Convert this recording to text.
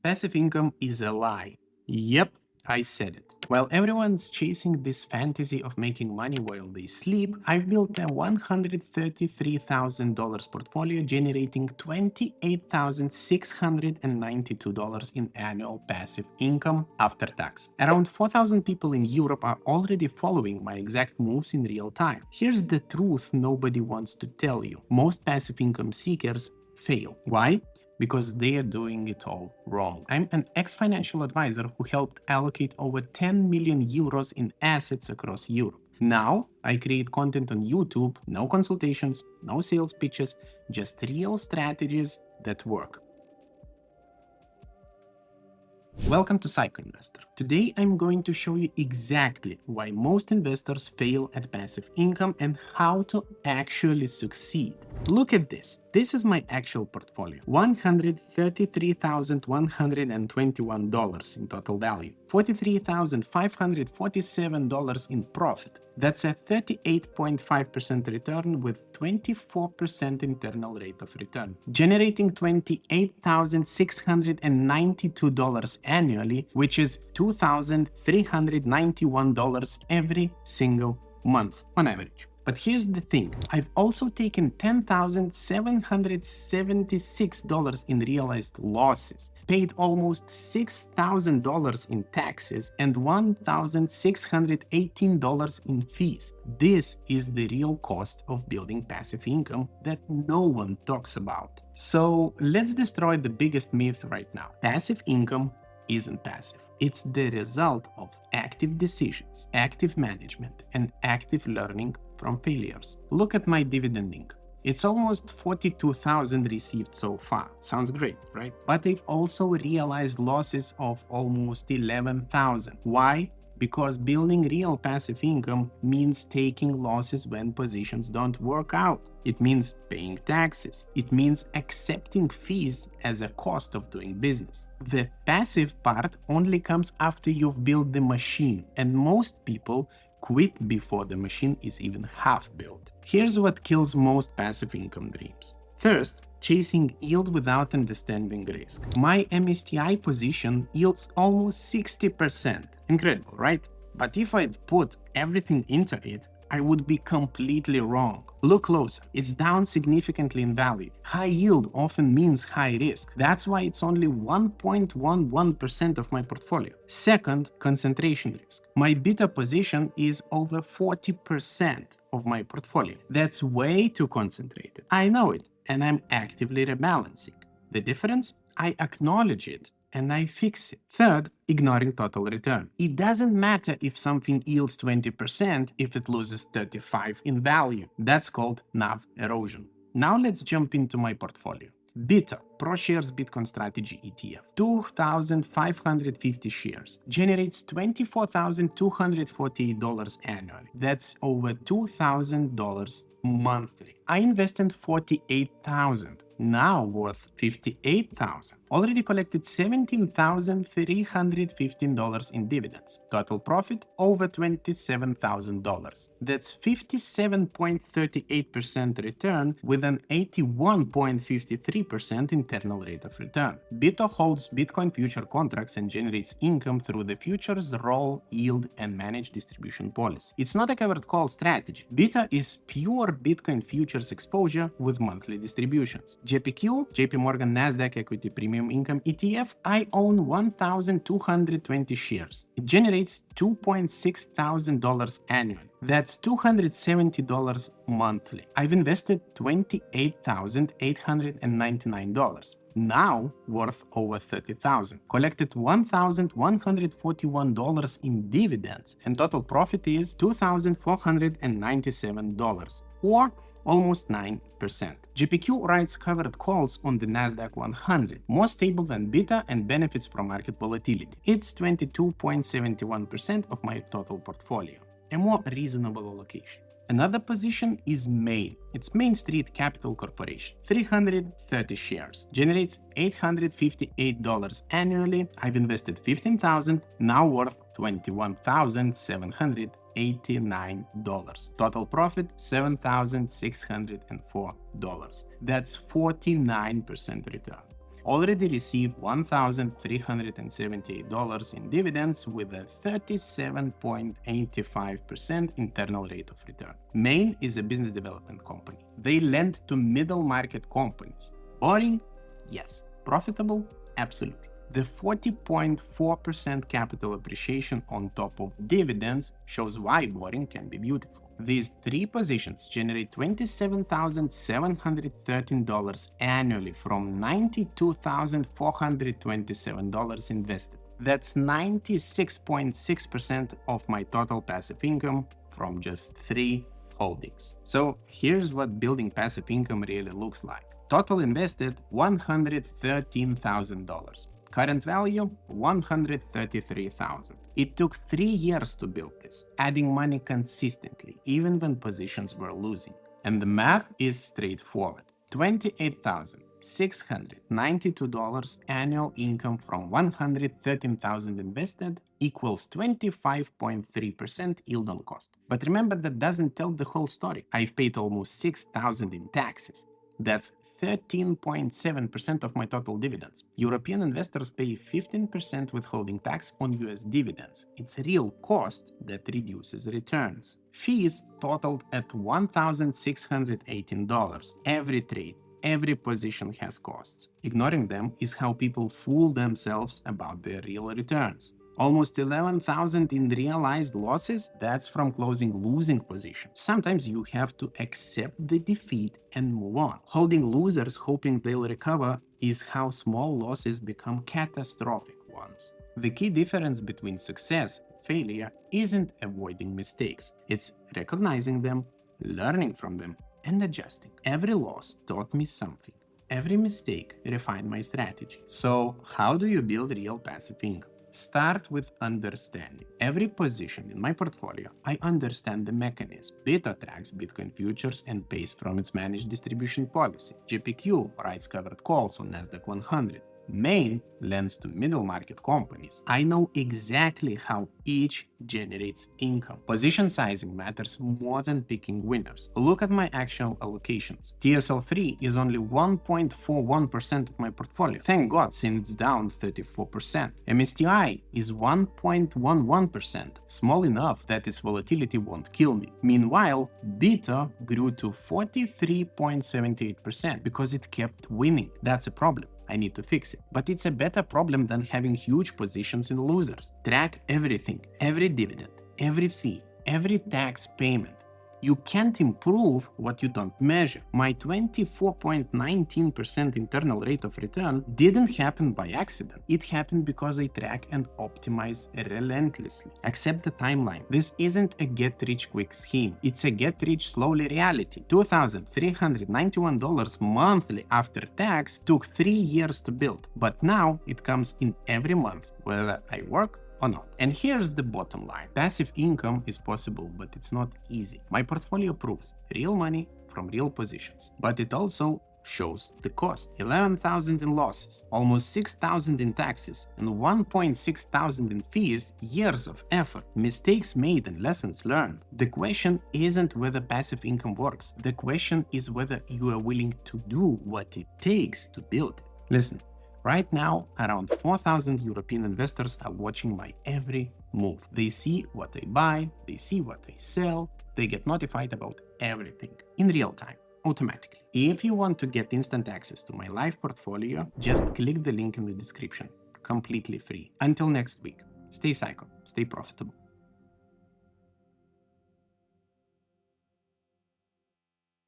Passive income is a lie. Yep, I said it. While everyone's chasing this fantasy of making money while they sleep, I've built a $133,000 portfolio generating $28,692 in annual passive income after tax. Around 4,000 people in Europe are already following my exact moves in real time. Here's the truth nobody wants to tell you. Most passive income seekers fail. Why? Because they are doing it all wrong. I'm an ex-financial advisor who helped allocate over 10 million euros in assets across Europe. Now, I create content on YouTube, no consultations, no sales pitches, just real strategies that work. Welcome to Psycho Investor. Today I'm going to show you exactly why most investors fail at passive income and how to actually succeed. Look at this. This is my actual portfolio. $133,121 in total value. $43,547 in profit. That's a 38.5% return with 24% internal rate of return, generating $28,692 annually, which is $2,391 every single month on average. But here's the thing, I've also taken $10,776 in realized losses, paid almost $6,000 in taxes, and $1,618 in fees. This is the real cost of building passive income that no one talks about. So let's destroy the biggest myth right now. Passive income isn't passive. It's the result of active decisions, active management, and active learning from failures. Look at my dividend income. It's almost 42,000 received so far. Sounds great, right? But I've also realized losses of almost 11,000. Why? Because building real passive income means taking losses when positions don't work out. It means paying taxes. It means accepting fees as a cost of doing business. The passive part only comes after you've built the machine, and most people quit before the machine is even half built. Here's what kills most passive income dreams. First, chasing yield without understanding risk. My MSTI position yields almost 60%. Incredible, right? But if I'd put everything into it, I would be completely wrong. Look closer. It's down significantly in value. High yield often means high risk. That's why it's only 1.11% of my portfolio. Second, concentration risk. My beta position is over 40% of my portfolio. That's way too concentrated. I know it, and I'm actively rebalancing. The difference? I acknowledge it and I fix it. Third, ignoring total return. It doesn't matter if something yields 20% if it loses 35% in value. That's called NAV erosion. Now let's jump into my portfolio. Beta, ProShares Bitcoin Strategy ETF, 2,550 shares, generates $24,248 annually. That's over $2,000 monthly. I invested $48,000, now worth $58,000. Already collected $17,315 in dividends. Total profit over $27,000. That's 57.38% return with an 81.53% internal rate of return. Beta holds Bitcoin future contracts and generates income through the futures roll, yield, and managed distribution policy. It's not a covered call strategy. Beta is pure Bitcoin futures exposure with monthly distributions. JPQ, JP Morgan Nasdaq Equity Premium Income ETF, I own 1,220 shares. It generates $2,600 annually. That's $270 monthly. I've invested $28,899. Now worth over $30,000. Collected $1,141 in dividends, and total profit is $2,497, or almost 9%. JPQ writes covered calls on the Nasdaq 100, more stable than Beta and benefits from market volatility. It's 22.71% of my total portfolio, a more reasonable allocation. Another position is Main. It's Main Street Capital Corporation, 330 shares, generates $858 annually. I've invested $15,000, now worth $21,789. Total profit $7,604. That's 49% return. already received $1,378 in dividends with a 37.85% internal rate of return. Main is a business development company. They lend to middle market companies. Boring? Yes. Profitable? Absolutely. The 40.4% capital appreciation on top of dividends shows why boring can be beautiful. These three positions generate $27,713 annually from $92,427 invested. That's 96.6% of my total passive income from just 3 holdings. So here's what building passive income really looks like. Total invested $113,000. Current value $133,000. It took 3 years to build this, adding money consistently, even when positions were losing. And the math is straightforward. $28,692 annual income from $113,000 invested equals 25.3% yield on cost. But remember, that doesn't tell the whole story. I've paid almost $6,000 in taxes. That's 13.7% of my total dividends. European investors pay 15% withholding tax on US dividends. It's a real cost that reduces returns. Fees totaled at $1,618. Every trade, every position has costs. Ignoring them is how people fool themselves about their real returns. Almost 11,000 in realized losses, that's from closing losing positions. Sometimes you have to accept the defeat and move on. Holding losers hoping they'll recover is how small losses become catastrophic ones. The key difference between success and failure isn't avoiding mistakes. It's recognizing them, learning from them, and adjusting. Every loss taught me something. Every mistake refined my strategy. So how do you build real passive income? Start with understanding. Every position in my portfolio, I understand the mechanism. Beta tracks Bitcoin futures and pays from its managed distribution policy. GPQ writes covered calls on Nasdaq 100. Main lends to middle market companies. I know exactly how each generates income. Position sizing matters more than picking winners. Look at my actual allocations. TSL3 is only 1.41% of my portfolio. Thank God, since it's down 34%. MSTI is 1.11%, small enough that its volatility won't kill me. Meanwhile, Beta grew to 43.78% because it kept winning. That's a problem. I need to fix it. But it's a better problem than having huge positions in losers. Track everything, every dividend, every fee, every tax payment. You can't improve what you don't measure. My 24.19% internal rate of return didn't happen by accident. It happened because I track and optimize relentlessly. Accept the timeline. This isn't a get-rich-quick scheme. It's a get-rich-slowly reality. $2,391 monthly after tax took 3 years to build, but now it comes in every month, whether I work or not. And here's the bottom line. Passive income is possible, but it's not easy. My portfolio proves real money from real positions, but it also shows the cost. 11,000 in losses, almost 6,000 in taxes, and 1.6 thousand in fees, years of effort, mistakes made and lessons learned. The question isn't whether passive income works. The question is whether you are willing to do what it takes to build it. Listen, right now, around 4,000 European investors are watching my every move. They see what I buy, they see what I sell, they get notified about everything in real time, automatically. If you want to get instant access to my live portfolio, just click the link in the description, completely free. Until next week, stay psycho, stay profitable.